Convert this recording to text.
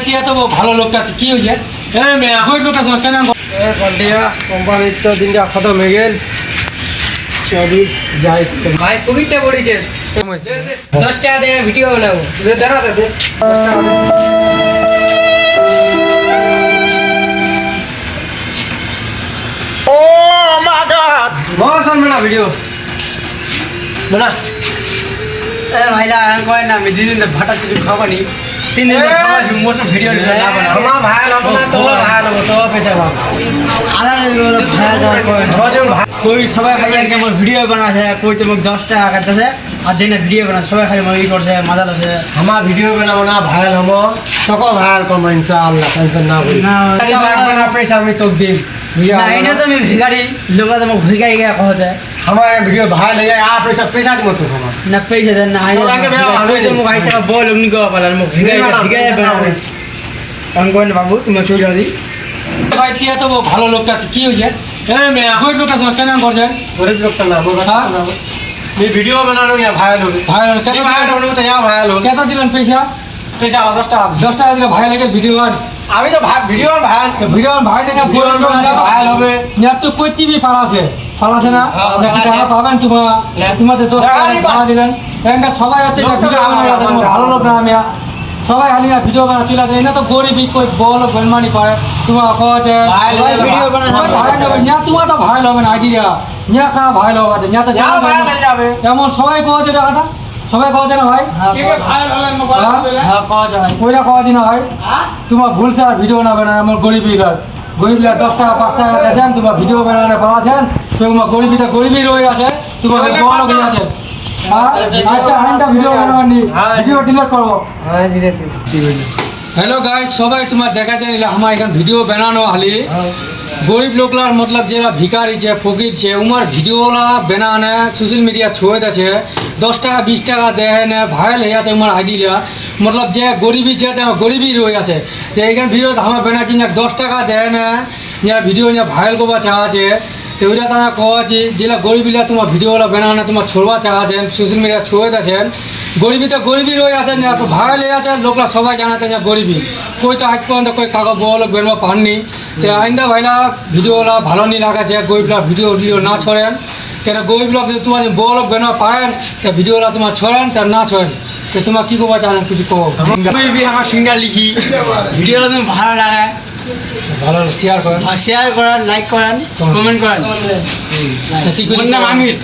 টিয়া তো ভালো লোকটা কি হয়েছে ওই লোকটার সঙ্গে কেন পাল্টিয়া কোম্পানির তো দিনটা খতম হয়ে গেল চলি যাই ভাই পকেটটা পড়েছে 10 টাকা দিয়ে ভিডিও বানাবো দেখা দে बहुत साल मेरा वीडियो बना এ ভাইলা আমি কই না আমি দিন ভাটা কিছু খাবানি 3 দিন খাওয়া মোট ভিডিও না বানা আমার ভাই লাগো না তো ভাই লাগো তো পয়সা বাবা আলা ভাই যা कोई সবাই খালি के मोर वीडियो बना है कोई तो 10 টাকা কাটছে আর দিনে ভিডিও বানা সবাই খালি মই করছে মজা লাগে আমার ভিডিও বানাবো না ভাই হম তক ভাই করব ইনশাআল্লাহ টেনশন না করি না লাগবে না পয়সা আমি তো দিন না এটা তো আমি ভিখারি লোক তো মোক ভিখারি কে কহছে हमारे वीडियो भाई ले जाए आप पैसा पैसा दे मत हम ना पैसा दे ना आइए हम तो मोबाइल से बोल नहीं को पालन मो ভিখারি बना अंगन बाबू तुम चल जल्दी भाई টিয়া তো ভালো লোকটা কি হয়েছে ওই লোকটার সঙ্গে কেন করছে गरीब लोग का नाम मैं वीडियो बना रहा हूं या भाई लोग ভাই কেন भाई लोग तो यहां भाई लोग কত দিলেন পয়সা पैसा 10 টাকা 10 টাকা দিলে ভাই লাগে ভিডিও আর আমি তো ভাই ভিডিও ভাই ভিডিও ভাই দেখে ভাই হবে না তো কই টিভি পালাছে পালাছে না টাকা পাবেন তোমাদের 10 টাকা দিলেন এখানটা সবাই হচ্ছে ভালো লোক না আমি সবাই খালি ভিডিও বানা চলে যায় না তো গরিবই কই বল বেলমানি করে তোমার কছে ভিডিও বানা না তোমার তো ভাই হবে না আইডিয়া না কা ভাই হবে না তো যাবে এমন সবাই কছে টাকাটা সবাই কছে না ভাই কে কে ভাই হলেন মোবাইল হ্যাঁ কওয়া যায় কইরা কছে না ভাই তোমার ভুল স্যার ভিডিও না বানা আমার গরিবই ঘর গরিবরা 10 টাকা 5 টাকা দেন তোমার ভিডিও বানানো পাওয়াছেন তোমার গরিবিটা গরিবই রয়ে আছে তোমার বড় হয়ে আছে আচ্ছা আইনটা ভিডিও বানাবনি ভিডিও ডিলিট করব হ্যাঁ ধীরে ধীরে हेलो गाइस সবাই তোমার দেখা যায় আমার এখানে ভিডিও বানানো হালি গরিব লোকলার मतलब যেটা ভিখারি છે ফকির છે উমার ভিডিওলা বানানে সোশ্যাল মিডিয়া ছড়ে আছে 10 টাকা 20 টাকা দেয় না ভাইরাল হয়ে আছে উমার আইডিয়া मतलब যে গরিবই છે তে গরিবই রয়ে আছে তো এইখানে ভিডিও আমার বানাচ্ছি না 10 টাকা দেয় না যারা ভিডিও নিয়ে ভাইরাল করবা চাচ্ছে তো ওইটা তারা কওয়াছি যেটা গরিবিলা তোমার ভিডিওলা বানানো তোমার ছড়বা চাচ্ছেন সোশ্যাল মিডিয়া ছড়ে আছেন গরিবি তো গরিবই রয়ে আছেন না ভাইরাল হয়ে আছে লোকরা সবাই জানাতে যে গরিবি কই তো আজ পর্যন্ত কই কাগজ বল বেরমা পাননি তো আইন্দা ভাইলা ভিডিওলা ভালো নি লাগাছে গরিবলা ভিডিও না ছড়েন কেন গরিবলা যদি তোমার বল বেরমা পারেন তো ভিডিওলা তোমার ছড়েন তা না ছড়েন তো তোমার কী করবা চান কিছু কো भी আমার সিঙ্গার লিখি ভিডিওটা তুমি ভালো লাগে ভালো শেয়ার করেন শেয়ার করেন লাইক করেন কমেন্ট করেন ঠিক আছে আমির